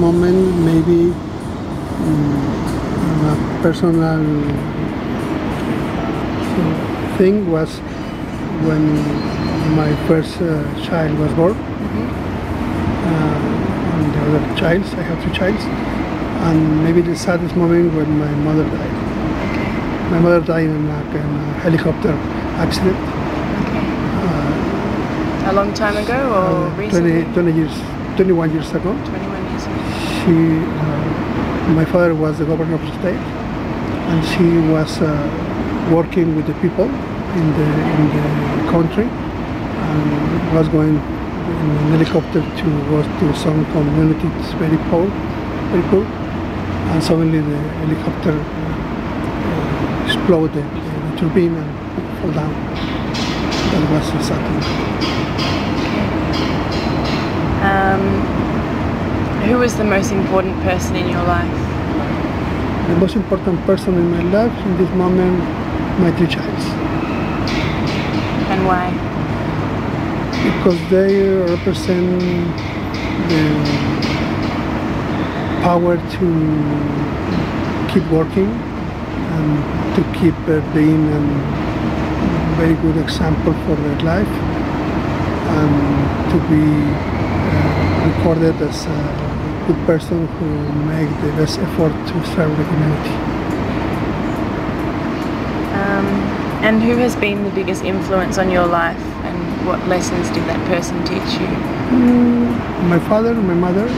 moment, maybe a personal thing was when my first child was born. And the other child, I have 2 children. And maybe the saddest moment when my mother died. My mother died in a helicopter accident. A long time ago or recently? 21 years ago. 21 years ago. My father was the governor of the state, and she was working with the people in the country, and was going in an helicopter to go to some communities very poor, and suddenly the helicopter exploded the turbine and fell down. That was a sad thing. Who was the most important person in your life? The most important person in my life in this moment, my 3 children. And why? Because they represent the power to keep working and to keep being a very good example for their life, and to be recorded as a good person who make the best effort to serve the community. And who has been the biggest influence on your life, and what lessons did that person teach you? My father and my mother,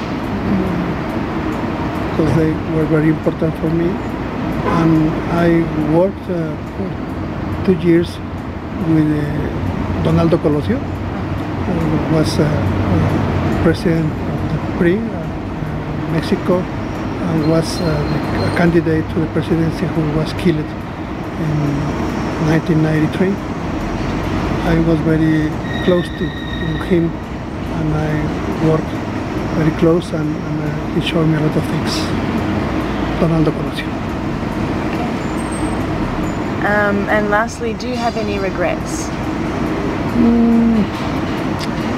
because they were very important for me. And I worked for 2 years with Salvador Cosio, who was president of the PRI, Mexico, and was a candidate to the presidency who was killed in 1993. I was very close to him, and I worked very close, and he showed me a lot of things. Salvador Cosio. And lastly, do you have any regrets?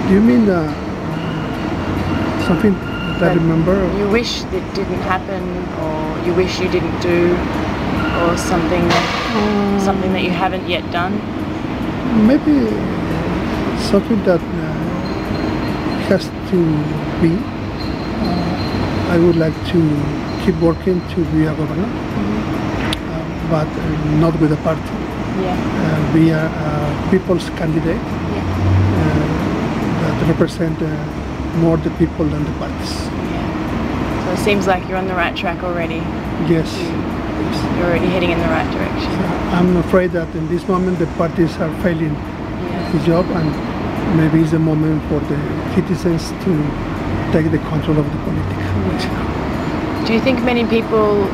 Do you mean something that I remember? You wish that didn't happen, or you wish you didn't do, or something that you haven't yet done? Maybe something that has to be. I would like to keep working to be a governor, but not with a party. Be a people's candidate that represent more the people than the parties. So it seems like you're on the right track already. Yes. You're already heading in the right direction. I'm afraid that in this moment the parties are failing the job, and maybe it's the moment for the citizens to take the control of the politics. Do you think many people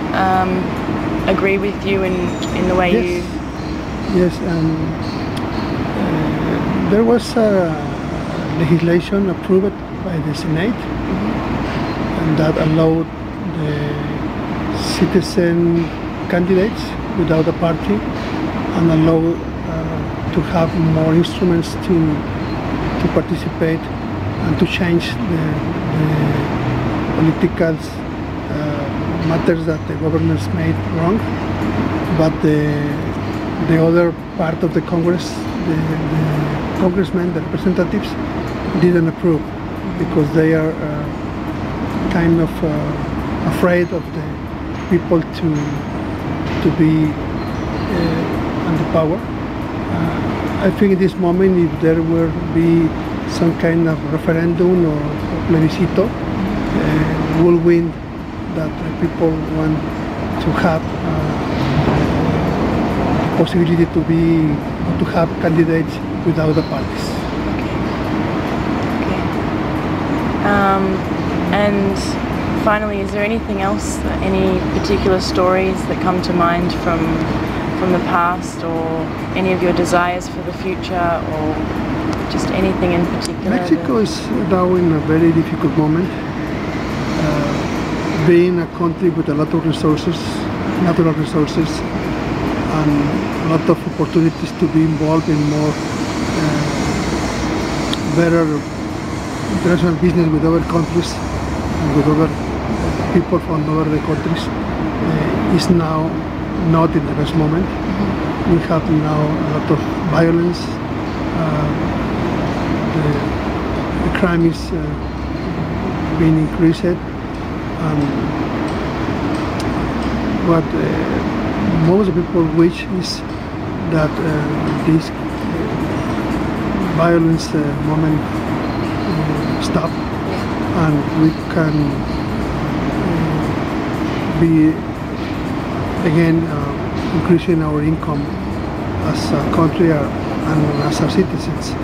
agree with you in the way you... Yes, and there was a legislation approved by the Senate, and that allowed the citizen candidates without a party, and allowed to have more instruments to participate and to change the political matters that the governments made wrong. But the other part of the Congress, the congressmen, the representatives, didn't approve, because they are kind of afraid of the people to be on the power. I think at this moment, if there will be some kind of referendum or plebiscito, will win that people want to have the possibility to have candidates without the parties. And finally, is there anything else, any particular stories that come to mind from the past, or any of your desires for the future, or just anything in particular? Mexico is now in a very difficult moment. Being a country with a lot of resources, natural resources, and a lot of opportunities to be involved in more better international business with other countries and with other people from other countries is now not in the best moment. We have now a lot of violence. The crime is being increased, and what most people wish is that this violence moment stop, and we can be again increasing our income as a country and as our citizens.